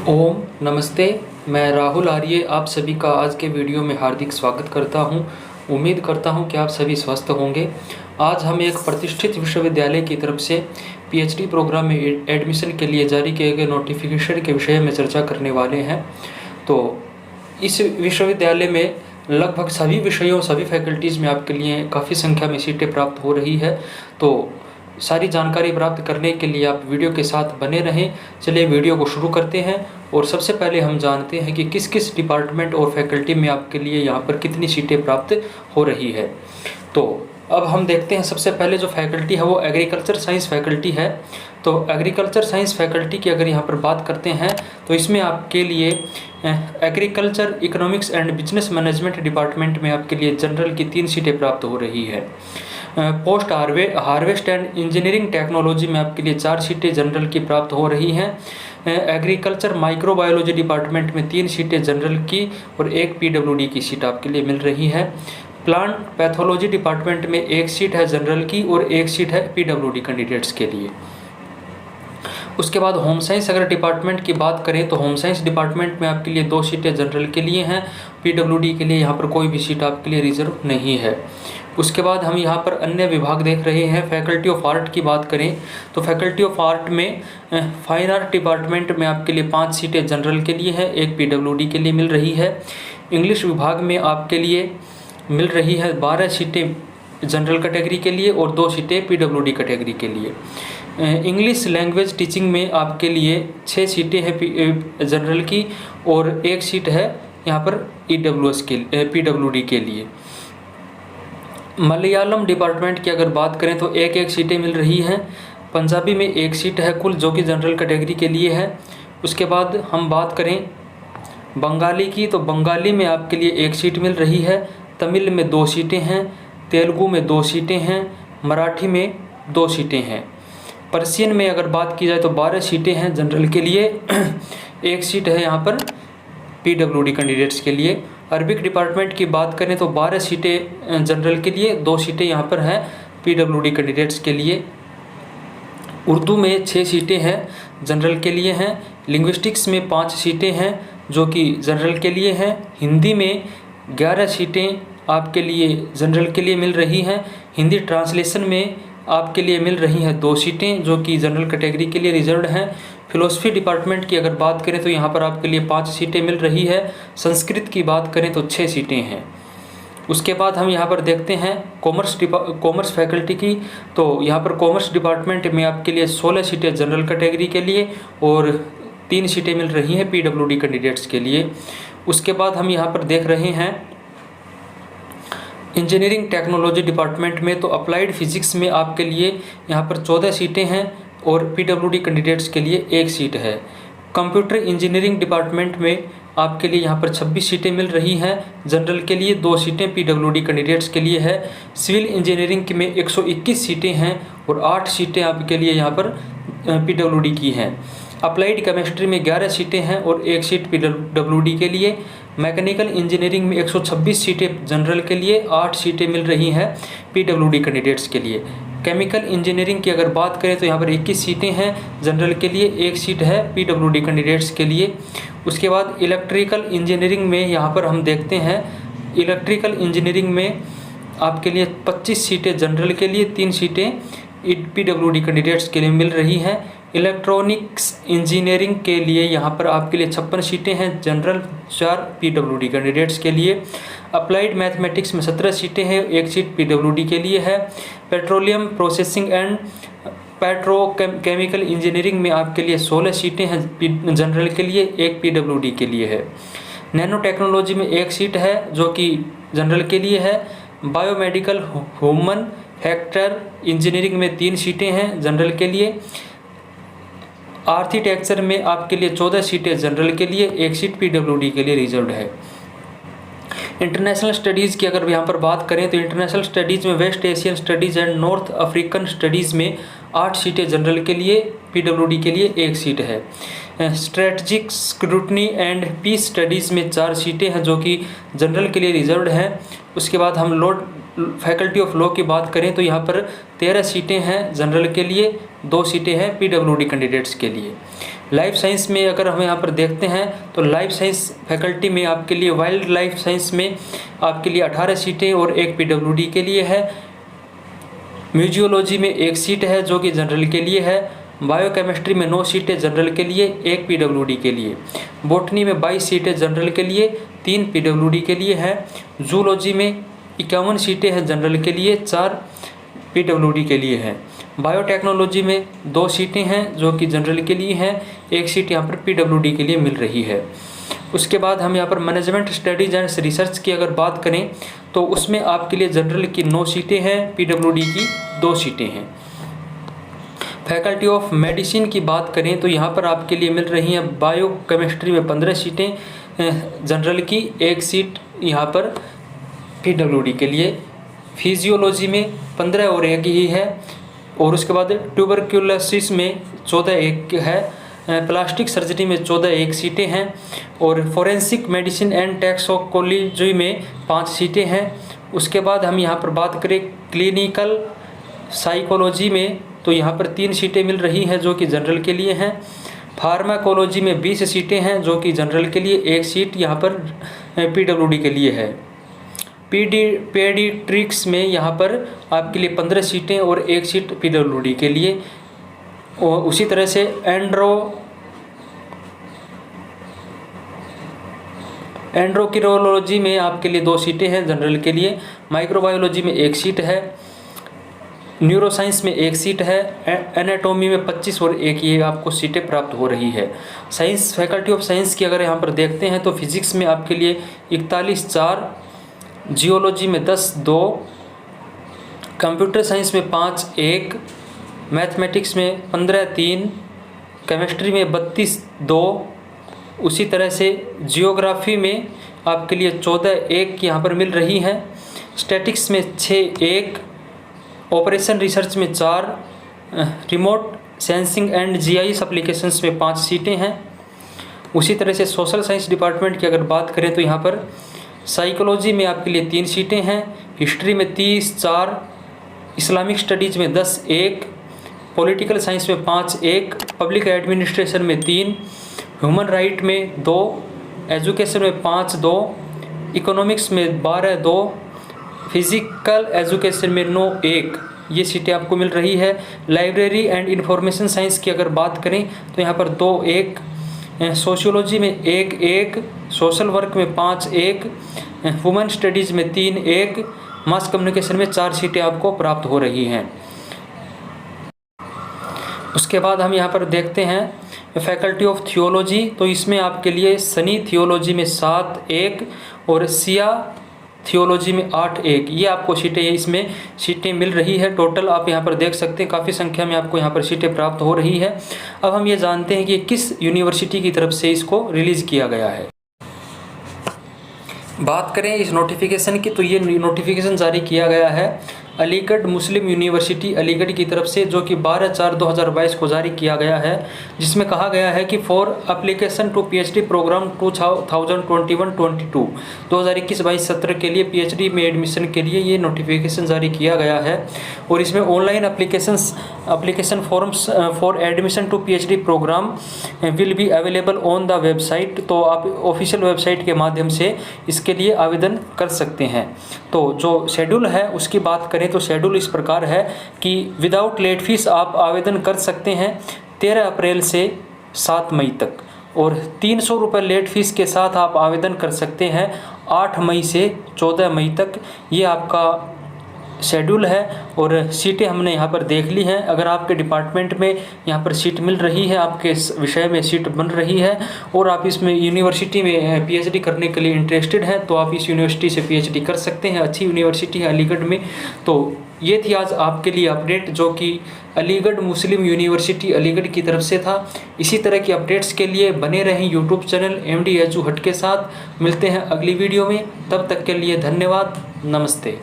ओम नमस्ते। मैं राहुल आर्य आप सभी का आज के वीडियो में हार्दिक स्वागत करता हूं। उम्मीद करता हूं कि आप सभी स्वस्थ होंगे। आज हम एक प्रतिष्ठित विश्वविद्यालय की तरफ से पीएचडी प्रोग्राम में एडमिशन के लिए जारी किए गए नोटिफिकेशन के विषय में चर्चा करने वाले हैं। तो इस विश्वविद्यालय में लगभग सभी विषयों सभी फैकल्टीज़ में आपके लिए काफ़ी संख्या में सीटें प्राप्त हो रही है। तो सारी जानकारी प्राप्त करने के लिए आप वीडियो के साथ बने रहें। चलिए वीडियो को शुरू करते हैं और सबसे पहले हम जानते हैं कि किस किस डिपार्टमेंट और फैकल्टी में आपके लिए यहाँ पर कितनी सीटें प्राप्त हो रही है। तो अब हम देखते हैं सबसे पहले जो फैकल्टी है वो एग्रीकल्चर साइंस फैकल्टी है। तो एग्रीकल्चर साइंस फैकल्टी की अगर यहाँ पर बात करते हैं तो इसमें आपके लिए agriculture economics and business management department में आपके लिए जनरल की 3 सीटें प्राप्त हो रही है। Post harvest and engineering technology में आपके लिए 4 सीटें जनरल की प्राप्त हो रही हैं। एग्रीकल्चर माइक्रोबायोलॉजी डिपार्टमेंट में 3 सीटें जनरल की और 1 पीडब्ल्यूडी की सीट आपके लिए मिल रही है। प्लांट पैथोलॉजी डिपार्टमेंट में 1 सीट है जनरल की और 1 सीट है पीडब्ल्यूडी कैंडिडेट्स के लिए। उसके बाद होम साइंस अगर डिपार्टमेंट की बात करें तो होम साइंस डिपार्टमेंट में आपके लिए 2 सीटें जनरल के लिए हैं। पीडब्ल्यूडी के लिए यहाँ पर कोई भी सीट आपके लिए रिजर्व नहीं है। उसके बाद हम यहाँ पर अन्य विभाग देख रहे हैं। फैकल्टी ऑफ आर्ट की बात करें तो फैकल्टी ऑफ आर्ट में फाइन आर्ट डिपार्टमेंट में आपके लिए 5 सीटें जनरल के लिए है, 1 पीडब्ल्यूडी के लिए मिल रही है। इंग्लिश विभाग में आपके लिए मिल रही है 12 सीटें जनरल कैटेगरी के लिए और 2 सीटें पीडब्ल्यूडी कैटेगरी के लिए। इंग्लिश लैंग्वेज टीचिंग में आपके लिए 6 सीटें हैं जनरल की और 1 सीट है यहाँ पर ईडब्ल्यूएस के पीडब्ल्यूडी के लिए। मलयालम डिपार्टमेंट की अगर बात करें तो 1 सीटें मिल रही हैं। पंजाबी में 1 सीट है कुल जो कि जनरल कैटेगरी के लिए है। उसके बाद हम बात करें बंगाली की तो बंगाली में आपके लिए 1 सीट मिल रही है। तमिल में 2 सीटें हैं, तेलुगु में 2 सीटें हैं, मराठी में 2 सीटें हैं। पर्शियन में अगर बात की जाए तो 12 सीटें हैं जनरल के लिए, 1 सीट है यहाँ पर पीडब्ल्यूडी कैंडिडेट्स के लिए। अरबिक डिपार्टमेंट की बात करें तो 12 सीटें जनरल के लिए, 2 सीटें यहाँ पर हैं पीडब्ल्यूडी कैंडिडेट्स के लिए। उर्दू में 6 सीटें हैं जनरल के लिए हैं। लिंग्विस्टिक्स में 5 सीटें हैं जो कि जनरल के लिए हैं। हिंदी में 11 सीटें आपके लिए जनरल के लिए मिल रही हैं। हिंदी ट्रांसलेशन में आपके लिए मिल रही हैं 2 सीटें जो कि जनरल कैटेगरी के लिए रिजर्व्ड हैं। फिलोसफी डिपार्टमेंट की अगर बात करें तो यहाँ पर आपके लिए 5 सीटें मिल रही है। संस्कृत की बात करें तो 6 सीटें हैं। उसके बाद हम यहाँ पर देखते हैं कॉमर्स फैकल्टी की। तो यहाँ पर कॉमर्स डिपार्टमेंट में आपके लिए 16 सीटें जनरल कैटेगरी के लिए और 3 सीटें मिल रही हैं पीडब्ल्यूडी कैंडिडेट्स के लिए। उसके बाद हम यहाँ पर देख रहे हैं इंजीनियरिंग टेक्नोलॉजी डिपार्टमेंट में तो अप्लाइड फिजिक्स में आपके लिए यहाँ पर 14 सीटें हैं और पीडब्ल्यूडी कैंडिडेट्स के लिए 1 सीट है। कंप्यूटर इंजीनियरिंग डिपार्टमेंट में आपके लिए यहाँ पर 26 सीटें मिल रही हैं जनरल के लिए, 2 सीटें पीडब्ल्यूडी कैंडिडेट्स के लिए है। सिविल इंजीनियरिंग में 121 सीटें हैं और 8 सीटें आपके लिए यहाँ पर पीडब्ल्यूडी की हैं। अप्लाइड केमिस्ट्री में 11 सीटें हैं और 1 सीट पीडब्ल्यूडी के लिए। मैकेनिकल इंजीनियरिंग में 126 सीटें जनरल के लिए, 8 सीटें मिल रही हैं पीडब्ल्यूडी कैंडिडेट्स के लिए। केमिकल इंजीनियरिंग की अगर बात करें तो यहाँ पर 21 सीटें हैं जनरल के लिए, 1 सीट है पीडब्ल्यूडी कैंडिडेट्स के लिए। उसके बाद इलेक्ट्रिकल इंजीनियरिंग में यहाँ पर हम देखते हैं इलेक्ट्रिकल इंजीनियरिंग में आपके लिए 25 सीटें जनरल के लिए, 3 सीटें पीडब्ल्यूडी कैंडिडेट्स के लिए मिल रही हैं। इलेक्ट्रॉनिक्स इंजीनियरिंग के लिए यहाँ पर आपके लिए 56 सीटें हैं जनरल, 4 पीडब्ल्यूडी कैंडिडेट्स के लिए। अप्लाइड मैथमेटिक्स में 17 सीटें हैं, 1 सीट पीडब्ल्यूडी के लिए है। Petroleum processing and petrochemical engineering में आपके लिए 16 सीटें हैं जनरल के लिए, 1 पीडब्ल्यूडी के लिए है। नैनो टेक्नोलॉजी में 1 सीट है जो कि जनरल के लिए है। बायोमेडिकल ह्यूमन फैक्टर इंजीनियरिंग में 3 सीटें हैं जनरल के लिए। आर्किटेक्चर में आपके लिए 14 सीटें जनरल के लिए, 1 सीट पीडब्ल्यूडी के लिए रिजर्व्ड है। इंटरनेशनल स्टडीज़ की अगर यहाँ पर बात करें तो इंटरनेशनल स्टडीज़ में west Asian studies and north African studies में 8 सीटें जनरल के लिए, पीडब्ल्यूडी के लिए 1 सीट है। Strategic scrutiny and peace studies में 4 सीटें हैं जो कि जनरल के लिए रिजर्व्ड हैं। उसके बाद हम फैकल्टी ऑफ लॉ की बात करें तो यहाँ पर 13 सीटें हैं जनरल के लिए, 2 सीटें हैं पीडब्ल्यूडी कैंडिडेट्स के लिए। लाइफ साइंस में अगर हम यहाँ पर देखते हैं तो लाइफ साइंस फैकल्टी में आपके लिए वाइल्ड लाइफ साइंस में आपके लिए 18 सीटें और 1 पीडब्ल्यूडी के लिए है। म्यूजियोलॉजी में 1 सीट है जो कि जनरल के लिए है। बायोकेमिस्ट्री में 9 सीटें जनरल के लिए, 1 पीडब्ल्यूडी के लिए। बॉटनी में 22 सीटें जनरल के लिए, 3 पीडब्ल्यूडी के लिए है। जूलॉजी में 51 सीटें हैं जनरल के लिए, 4 पीडब्ल्यूडी के लिए है। बायोटेक्नोलॉजी में 2 सीटें हैं जो कि जनरल के लिए हैं, 1 सीट यहाँ पर पीडब्ल्यूडी के लिए मिल रही है। उसके बाद हम यहाँ पर मैनेजमेंट स्टडीज एंड रिसर्च की अगर बात करें तो उसमें आपके लिए जनरल की 9 सीटें हैं, पीडब्ल्यूडी की 2 सीटें हैं। फैकल्टी ऑफ मेडिसिन की बात करें तो यहाँ पर आपके लिए मिल रही हैं बायोकेमिस्ट्री में 15 सीटें जनरल की, 1 सीट यहाँ पर पीडब्ल्यूडी के लिए। फिजियोलॉजी में 15 और 1 ही है। और उसके बाद ट्यूबरक्यूलोसिस में 14 1 है। प्लास्टिक सर्जरी में 14 1 सीटें हैं। और फोरेंसिक मेडिसिन एंड टैक्सोकोलॉजी में 5 सीटें हैं। उसके बाद हम यहाँ पर बात करें क्लिनिकल साइकोलॉजी में तो यहाँ पर 3 सीटें मिल रही हैं जो कि जनरल के लिए हैं। फार्माकोलॉजी में 20 सीटें हैं जो कि जनरल के लिए, 1 सीट यहाँ पर पीडब्ल्यूडी के लिए है। पेडिट्रिक्स में यहाँ पर आपके लिए 15 सीटें और 1 सीट पीडब्ल्यूडी के लिए। और उसी तरह से एंड्रोक्रिनोलॉजी में आपके लिए 2 सीटें हैं जनरल के लिए। माइक्रोबायोलॉजी में 1 सीट है। न्यूरोसाइंस में 1 सीट है। एनाटॉमी में 25 और 1 ये आपको सीटें प्राप्त हो रही है। साइंस फैकल्टी ऑफ साइंस की अगर यहाँ पर देखते हैं तो फिजिक्स में आपके लिए 41 4, जियोलॉजी में 10 2, कंप्यूटर साइंस में 5 1, मैथमेटिक्स में 15 3, केमिस्ट्री में 32 2। उसी तरह से जियोग्राफी में आपके लिए 14 1 यहाँ पर मिल रही हैं। स्टैटिक्स में 6 1, ऑपरेशन रिसर्च में 4, remote sensing and GIS applications में 5 सीटें हैं। उसी तरह से सोशल साइंस डिपार्टमेंट की अगर बात करें तो यहाँ पर साइकोलॉजी में आपके लिए 3 सीटें हैं। हिस्ट्री में 30 4, इस्लामिक स्टडीज़ में 10 1, पॉलिटिकल साइंस में 5 1, पब्लिक एडमिनिस्ट्रेशन में 3, ह्यूमन राइट में 2, एजुकेशन में 5 2, इकोनॉमिक्स में 12 2, फिजिकल एजुकेशन में 9 1 ये सीटें आपको मिल रही है। लाइब्रेरी एंड इंफॉर्मेशन साइंस की अगर बात करें तो यहाँ पर 2 1, सोशियोलॉजी में 1 1, सोशल वर्क में 5 1, वुमेन स्टडीज़ में 3 1, मास कम्युनिकेशन में 4 सीटें आपको प्राप्त हो रही हैं। उसके बाद हम यहाँ पर देखते हैं फैकल्टी ऑफ थियोलॉजी तो इसमें आपके लिए सनी थियोलॉजी में 7 1 और सिया थियोलॉजी में 8 1 ये आपको इसमें सीटें मिल रही है। टोटल आप यहाँ पर देख सकते हैं काफ़ी संख्या में आपको यहाँ पर सीटें प्राप्त हो रही है। अब हम ये जानते हैं कि किस यूनिवर्सिटी की तरफ से इसको रिलीज़ किया गया है। बात करें इस नोटिफिकेशन की तो ये नोटिफिकेशन जारी किया गया है अलीगढ़ मुस्लिम यूनिवर्सिटी अलीगढ़ की तरफ से, जो कि 12/4/2022 को जारी किया गया है, जिसमें कहा गया है कि for application to PhD program 2021-22 2021-22 सत्र के लिए पीएचडी में एडमिशन के लिए ये नोटिफिकेशन जारी किया गया है। और इसमें online application forms for admission to PhD program will be available on the website. तो आप ऑफिशियल वेबसाइट के माध्यम से इसके लिए आवेदन कर सकते हैं। तो जो शेड्यूल है उसकी बात करें तो शेड्यूल इस प्रकार है कि विदाउट लेट फीस आप आवेदन कर सकते हैं 13 अप्रैल से 7 मई तक, और 300 रुपये लेट फीस के साथ आप आवेदन कर सकते हैं 8 मई से 14 मई तक। ये आपका शेड्यूल है और सीटें हमने यहाँ पर देख ली हैं। अगर आपके डिपार्टमेंट में यहाँ पर सीट मिल रही है, आपके विषय में सीट बन रही है और आप इसमें यूनिवर्सिटी में पीएचडी करने के लिए इंटरेस्टेड हैं, तो आप इस यूनिवर्सिटी से पीएचडी कर सकते हैं। अच्छी यूनिवर्सिटी है अलीगढ़ में। तो ये थी आज आपके लिए अपडेट, जो कि अलीगढ़ मुस्लिम यूनिवर्सिटी अलीगढ़ की तरफ से था। इसी तरह की अपडेट्स के लिए बने रहें यूट्यूब चैनल MD एजू हट के साथ। मिलते हैं अगली वीडियो में, तब तक के लिए धन्यवाद, नमस्ते।